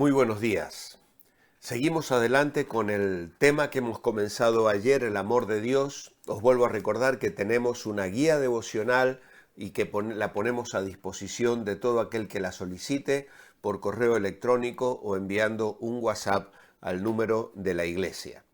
Muy buenos días. Seguimos adelante con el tema que hemos comenzado ayer, el amor de Dios. Os vuelvo a recordar que tenemos una guía devocional y que la ponemos a disposición de todo aquel que la solicite por correo electrónico o enviando un WhatsApp al número de la iglesia.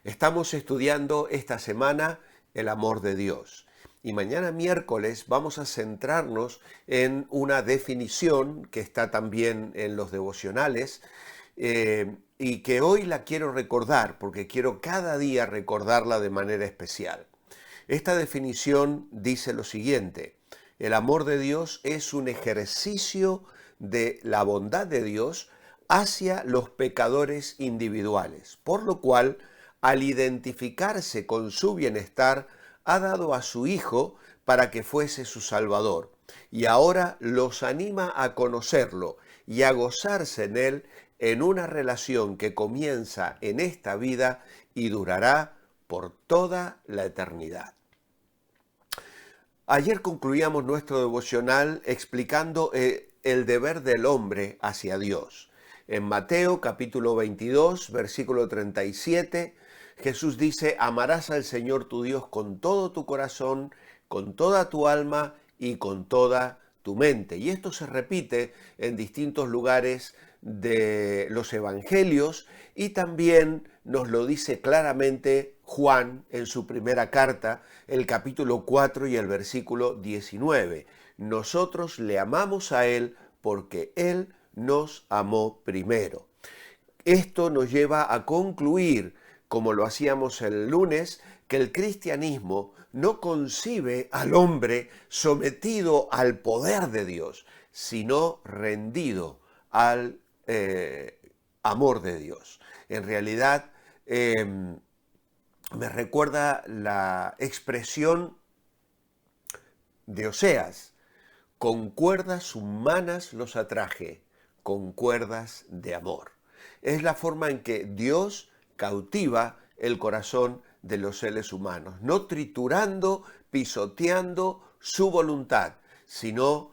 Estamos estudiando esta semana el amor de Dios. Y mañana miércoles vamos a centrarnos en una definición que está también en los devocionales y que hoy la quiero recordar porque quiero cada día recordarla de manera especial. Esta definición dice lo siguiente: el amor de Dios es un ejercicio de la bondad de Dios hacia los pecadores individuales, por lo cual, al identificarse con su bienestar, ha dado a su Hijo para que fuese su Salvador, y ahora los anima a conocerlo y a gozarse en él en una relación que comienza en esta vida y durará por toda la eternidad. Ayer concluíamos nuestro devocional explicando el deber del hombre hacia Dios. En Mateo capítulo 22, versículo 37, Jesús dice: amarás al Señor tu Dios con todo tu corazón, con toda tu alma y con toda tu mente. Y esto se repite en distintos lugares de los evangelios y también nos lo dice claramente Juan en su primera carta, el capítulo 4 y el versículo 19. Nosotros le amamos a Él porque Él nos amó primero. Esto nos lleva a concluir, como lo hacíamos el lunes, que el cristianismo no concibe al hombre sometido al poder de Dios, sino rendido al amor de Dios. En realidad, me recuerda la expresión de Oseas: con cuerdas humanas los atraje, con cuerdas de amor. Es la forma en que Dios cautiva el corazón de los seres humanos, no triturando, pisoteando su voluntad, sino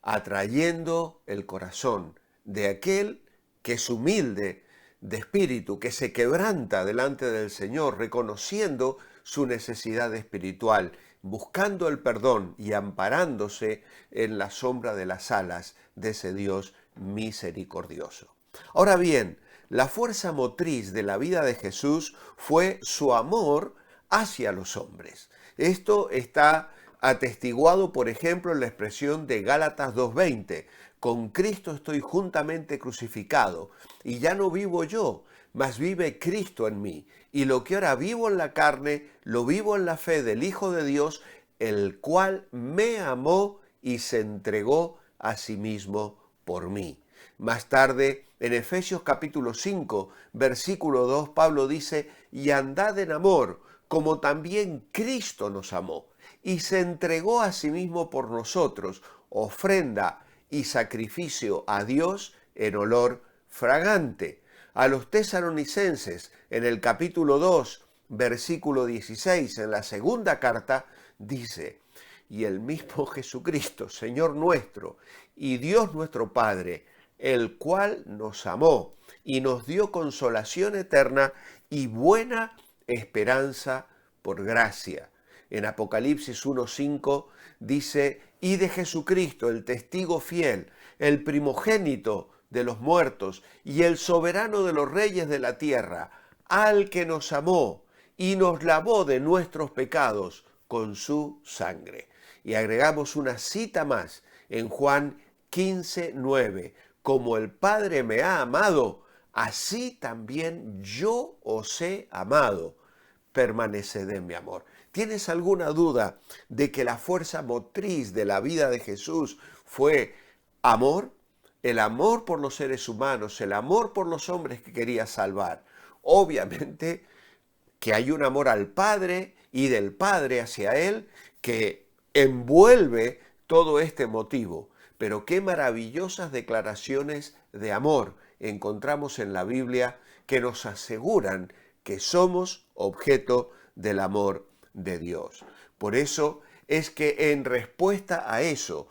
atrayendo el corazón de aquel que es humilde de espíritu, que se quebranta delante del Señor, reconociendo su necesidad espiritual, buscando el perdón y amparándose en la sombra de las alas de ese Dios misericordioso. Ahora bien, la fuerza motriz de la vida de Jesús fue su amor hacia los hombres. Esto está atestiguado, por ejemplo, en la expresión de Gálatas 2:20. Con Cristo estoy juntamente crucificado, y ya no vivo yo, mas vive Cristo en mí. Y lo que ahora vivo en la carne, lo vivo en la fe del Hijo de Dios, el cual me amó y se entregó a sí mismo por mí. Más tarde, en Efesios capítulo 5, versículo 2, Pablo dice: y andad en amor, como también Cristo nos amó, y se entregó a sí mismo por nosotros, ofrenda y sacrificio a Dios en olor fragante. A los tesalonicenses, en el capítulo 2, versículo 16, en la segunda carta, dice: y el mismo Jesucristo, Señor nuestro, y Dios nuestro Padre, el cual nos amó y nos dio consolación eterna y buena esperanza por gracia. En Apocalipsis 1:5 dice: y de Jesucristo, el testigo fiel, el primogénito de los muertos y el soberano de los reyes de la tierra, al que nos amó y nos lavó de nuestros pecados con su sangre. Y agregamos una cita más en Juan 15:9. Como el Padre me ha amado, así también yo os he amado. Permaneced en mi amor. ¿Tienes alguna duda de que la fuerza motriz de la vida de Jesús fue amor? El amor por los seres humanos, el amor por los hombres que quería salvar. Obviamente que hay un amor al Padre y del Padre hacia Él que envuelve todo este motivo. Pero qué maravillosas declaraciones de amor encontramos en la Biblia que nos aseguran que somos objeto del amor de Dios. Por eso es que en respuesta a eso,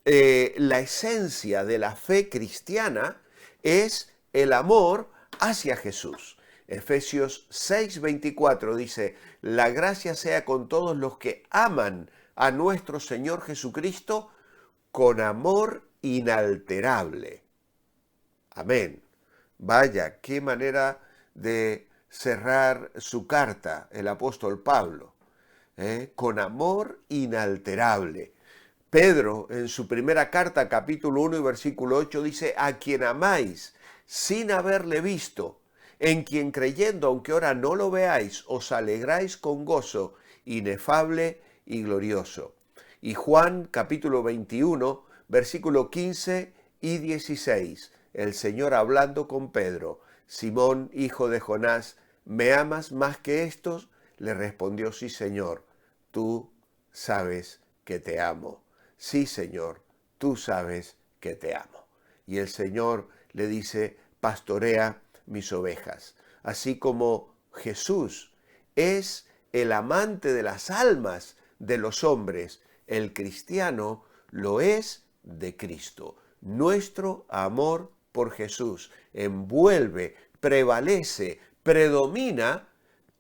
la esencia de la fe cristiana es el amor hacia Jesús. Efesios 6:24 dice, la gracia sea con todos los que aman a nuestro Señor Jesucristo con amor inalterable. Amén. Vaya, qué manera de cerrar su carta el apóstol Pablo, con amor inalterable. Pedro, en su primera carta, capítulo 1 y versículo 8, dice, a quien amáis sin haberle visto, en quien creyendo, aunque ahora no lo veáis, os alegráis con gozo inefable y glorioso. Y Juan, capítulo 21, versículo 15 y 16, el Señor hablando con Pedro, Simón, hijo de Jonás, ¿me amas más que estos? Le respondió, sí, Señor, tú sabes que te amo. Sí, Señor, tú sabes que te amo. Y el Señor le dice, pastorea mis ovejas. Así como Jesús es el amante de las almas de los hombres, el cristiano lo es de Cristo. Nuestro amor por Jesús envuelve, prevalece, predomina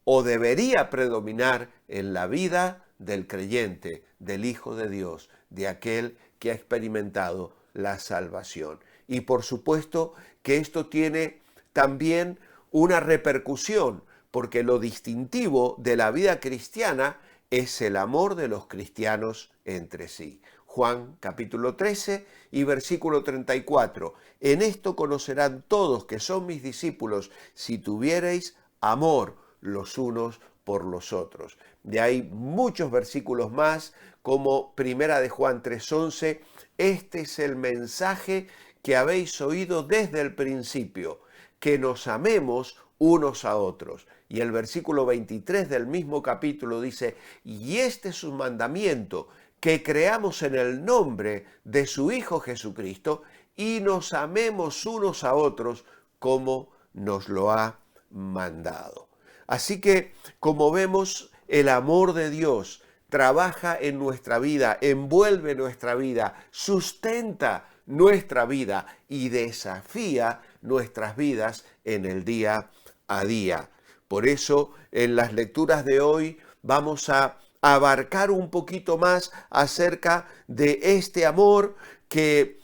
o debería predominar en la vida del creyente, del Hijo de Dios, de aquel que ha experimentado la salvación. Y por supuesto que esto tiene también una repercusión, porque lo distintivo de la vida cristiana es el amor de los cristianos entre sí. Juan capítulo 13 y versículo 34. En esto conocerán todos que son mis discípulos, si tuviereis amor los unos por los otros. De ahí muchos versículos más, como primera de Juan 3:11, este es el mensaje que habéis oído desde el principio, que nos amemos unos a otros. Y el versículo 23 del mismo capítulo dice, y este es un mandamiento, que creamos en el nombre de su Hijo Jesucristo y nos amemos unos a otros como nos lo ha mandado. Así que, como vemos, el amor de Dios trabaja en nuestra vida, envuelve nuestra vida, sustenta nuestra vida y desafía nuestras vidas en el día a día. Por eso, en las lecturas de hoy vamos a abarcar un poquito más acerca de este amor que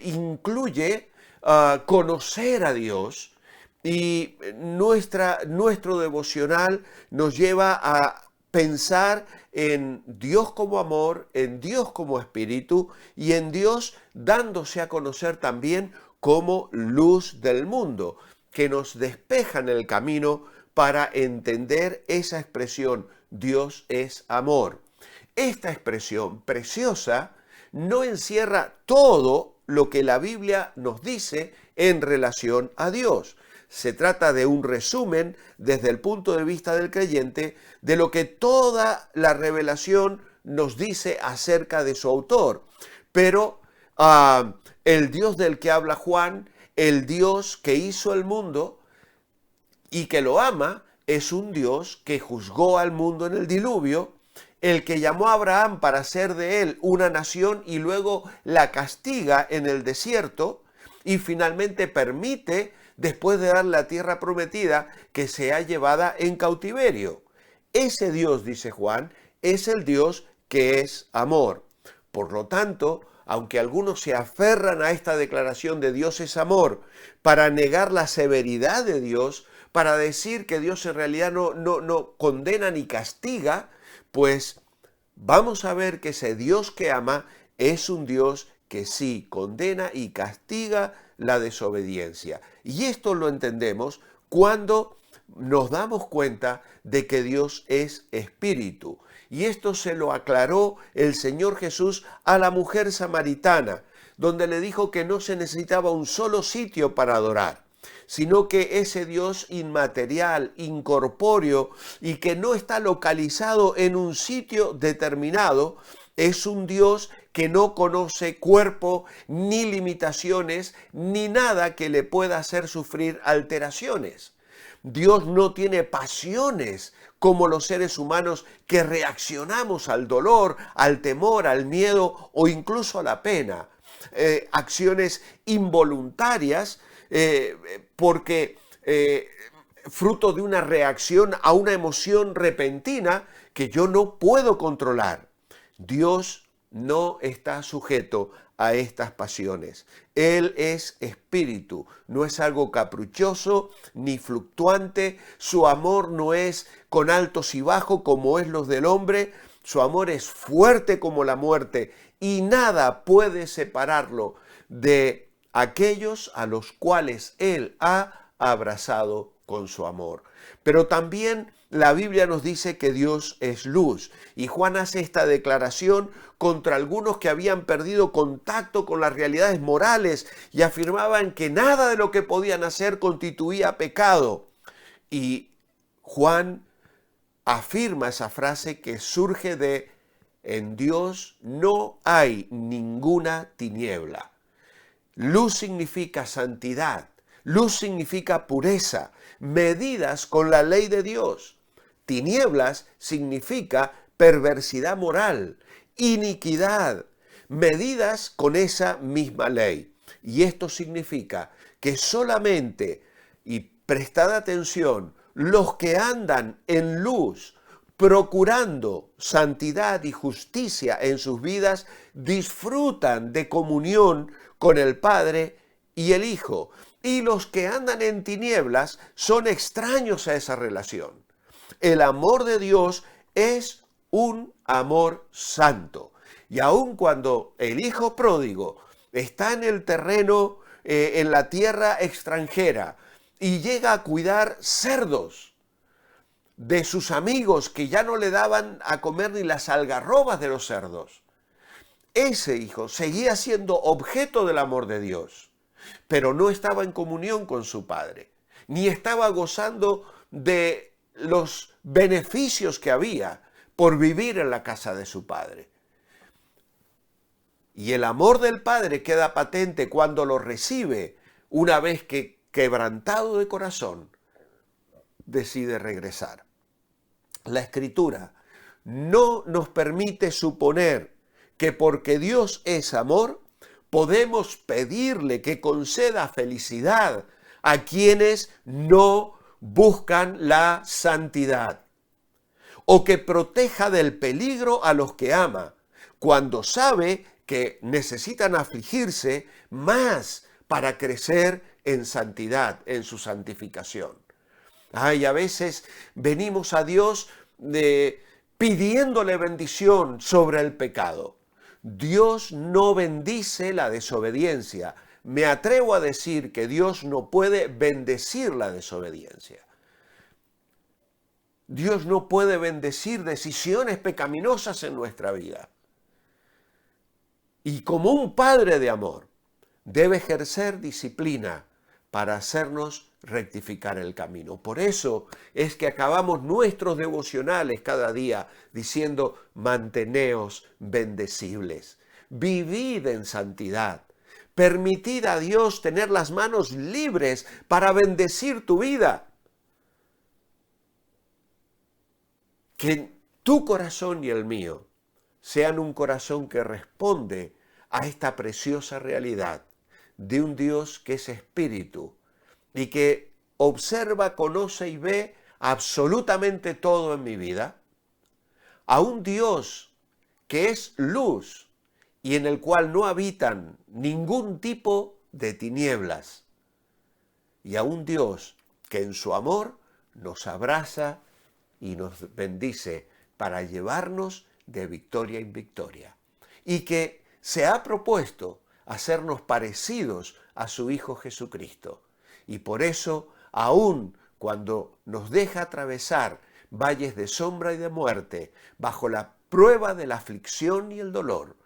incluye conocer a Dios, y nuestro devocional nos lleva a pensar en Dios como amor, en Dios como espíritu y en Dios dándose a conocer también como luz del mundo, que nos despejan el camino para entender esa expresión, Dios es amor. Esta expresión preciosa no encierra todo lo que la Biblia nos dice en relación a Dios. Se trata de un resumen desde el punto de vista del creyente de lo que toda la revelación nos dice acerca de su autor. Pero el Dios del que habla Juan, el Dios que hizo el mundo y que lo ama, es un Dios que juzgó al mundo en el diluvio, el que llamó a Abraham para hacer de él una nación y luego la castiga en el desierto y finalmente permite, después de dar la tierra prometida, que sea llevada en cautiverio. Ese Dios, dice Juan, es el Dios que es amor. Por lo tanto, aunque algunos se aferran a esta declaración de Dios es amor para negar la severidad de Dios, para decir que Dios en realidad no condena ni castiga, pues vamos a ver que ese Dios que ama es un Dios que sí condena y castiga la desobediencia. Y esto lo entendemos cuando nos damos cuenta de que Dios es espíritu. Y esto se lo aclaró el Señor Jesús a la mujer samaritana, donde le dijo que no se necesitaba un solo sitio para adorar, sino que ese Dios inmaterial, incorpóreo y que no está localizado en un sitio determinado, es un Dios que no conoce cuerpo, ni limitaciones, ni nada que le pueda hacer sufrir alteraciones. Dios no tiene pasiones como los seres humanos que reaccionamos al dolor, al temor, al miedo o incluso a la pena. Acciones involuntarias porque fruto de una reacción a una emoción repentina que yo no puedo controlar. Dios no está sujeto a estas pasiones. Él es espíritu, no es algo caprichoso ni fluctuante. Su amor no es con altos y bajos como es los del hombre. Su amor es fuerte como la muerte y nada puede separarlo de aquellos a los cuales Él ha abrazado con su amor. Pero también la Biblia nos dice que Dios es luz y Juan hace esta declaración contra algunos que habían perdido contacto con las realidades morales y afirmaban que nada de lo que podían hacer constituía pecado. Y Juan afirma esa frase que surge de: en Dios no hay ninguna tiniebla. Luz significa santidad, luz significa pureza, medidas con la ley de Dios. Tinieblas significa perversidad moral, iniquidad, medidas con esa misma ley. Y esto significa que solamente, y prestad atención, los que andan en luz, procurando santidad y justicia en sus vidas, disfrutan de comunión con el Padre y el Hijo. Y los que andan en tinieblas son extraños a esa relación. El amor de Dios es un amor santo. Y aun cuando el hijo pródigo está en el terreno, en la tierra extranjera, y llega a cuidar cerdos de sus amigos que ya no le daban a comer ni las algarrobas de los cerdos, ese hijo seguía siendo objeto del amor de Dios, pero no estaba en comunión con su padre, ni estaba gozando de los beneficios que había por vivir en la casa de su padre. Y el amor del padre queda patente cuando lo recibe, una vez que, quebrantado de corazón, decide regresar. La Escritura no nos permite suponer que porque Dios es amor, podemos pedirle que conceda felicidad a quienes no buscan la santidad, o que proteja del peligro a los que ama, cuando sabe que necesitan afligirse más para crecer en santidad, en su santificación. Ay, a veces venimos a Dios pidiéndole bendición sobre el pecado. Dios no bendice la desobediencia. Me atrevo a decir que Dios no puede bendecir la desobediencia. Dios no puede bendecir decisiones pecaminosas en nuestra vida. Y como un padre de amor, debe ejercer disciplina para hacernos rectificar el camino. Por eso es que acabamos nuestros devocionales cada día diciendo: manteneos bendecibles, vivid en santidad, permitid a Dios tener las manos libres para bendecir tu vida. Que tu corazón y el mío sean un corazón que responde a esta preciosa realidad de un Dios que es espíritu y que observa, conoce y ve absolutamente todo en mi vida, a un Dios que es luz y en el cual no habitan ningún tipo de tinieblas, y a un Dios que en su amor nos abraza y nos bendice para llevarnos de victoria en victoria, y que se ha propuesto hacernos parecidos a su Hijo Jesucristo. Y por eso, aun cuando nos deja atravesar valles de sombra y de muerte, bajo la prueba de la aflicción y el dolor,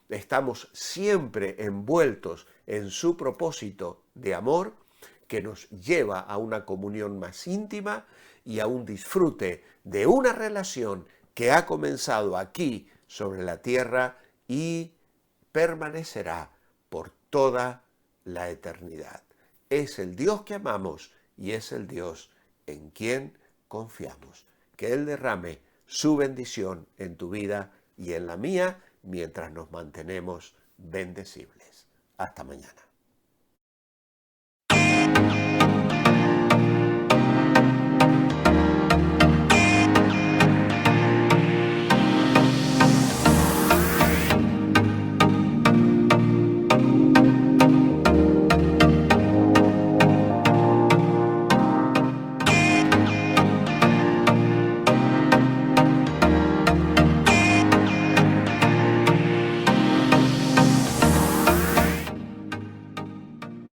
estamos siempre envueltos en su propósito de amor que nos lleva a una comunión más íntima y a un disfrute de una relación que ha comenzado aquí sobre la tierra y permanecerá por toda la eternidad. Es el Dios que amamos y es el Dios en quien confiamos. Que Él derrame su bendición en tu vida y en la mía mientras nos mantenemos bendecibles. Hasta mañana.